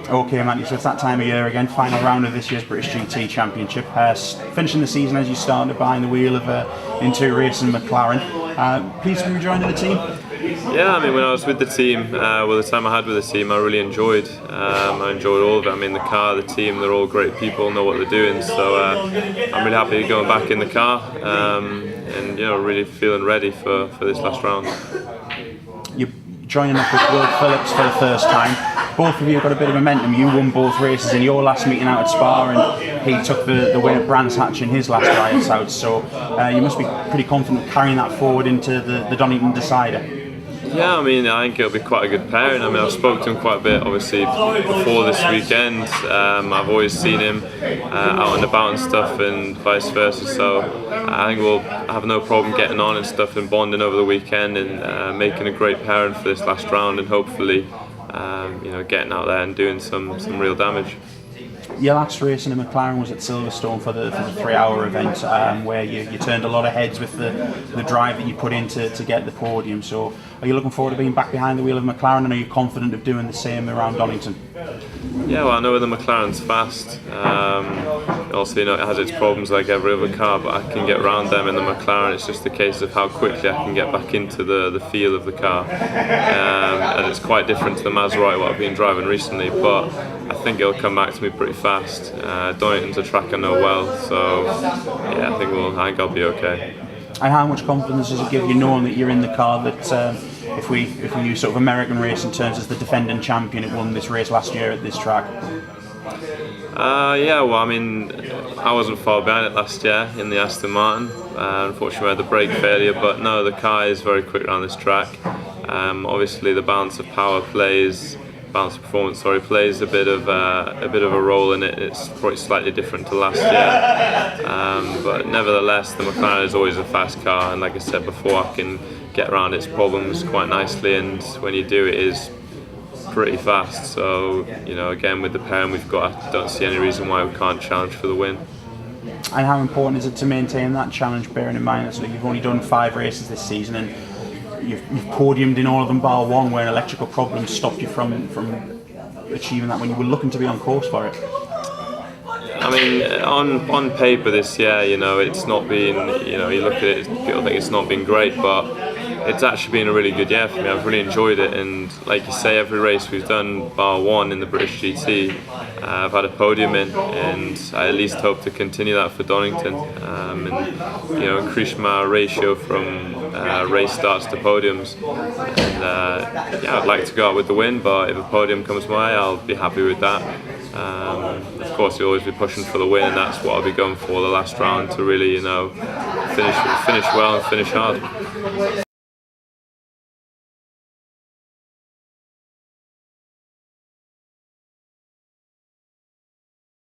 Okay, Matty, so it's that time of year again, final round of this year's British GT Championship. Finishing the season as you started behind the wheel of Interior Racing McLaren. Pleased to be rejoining the team? Yeah, I mean, when I was with the team, the time I had with the team, I really enjoyed. I enjoyed all of it. I mean, the car, the team, they're all great people, know what they're doing. So I'm really happy going back in the car and really feeling ready for this last round. You're joining up with Phillips for the first time. Both of you have got a bit of momentum. You won both races in your last meeting out at Spa, and he took the win at Brands Hatch in his last ride out. So you must be pretty confident carrying that forward into the Donington decider. Yeah, I mean, I think it'll be quite a good pairing. I mean, I've spoken to him quite a bit, obviously, before this weekend. I've always seen him out and about and stuff, and vice versa. So I think we'll have no problem getting on and stuff and bonding over the weekend and making a great pairing for this last round, and hopefully, getting out there and doing some real damage. Your last race in a McLaren was at Silverstone for the 3-hour event, where you turned a lot of heads with the drive that you put in to get the podium. So are you looking forward to being back behind the wheel of McLaren, and are you confident of doing the same around Donington? Yeah, well, I know the McLaren's fast. Also, it has its problems like every other car, but I can get around them in the McLaren. It's just a case of how quickly I can get back into the feel of the car. And it's quite different to the Maserati what I've been driving recently, but I think it'll come back to me pretty fast. Donington's a track I know well, so yeah, I think I'll be okay. And how much confidence does it give you knowing that you're in the car that if we use sort of American racing terms as the defending champion, it won this race last year at this track? Yeah, well, I mean, I wasn't far behind it last year in the Aston Martin. Unfortunately, I had the brake failure, but no, the car is very quick around this track. Obviously, the balance of performance plays a bit of a role in it. It's probably slightly different to last year, but nevertheless, the McLaren is always a fast car, and like I said before, I can get around its problems quite nicely, and when you do, it is pretty fast. So again, with the pairing we've got, I don't see any reason why we can't challenge for the win. And how important is it to maintain that challenge, bearing in mind that you've only done 5 races this season, and you've podiumed in all of them bar one, where electrical problems stopped you from achieving that when you were looking to be on course for it? I mean, on paper this year, it's not been, you look at it, people think it's not been great, but it's actually been a really good year for me. I've really enjoyed it, and like you say, every race we've done bar one in the British GT, I've had a podium in, and I at least hope to continue that for Donington, and increase my ratio from race starts to podiums. And I'd like to go out with the win, but if a podium comes my way, I'll be happy with that. Of course, you'll always be pushing for the win, and that's what I'll be going for the last round, to really, finish well and finish hard.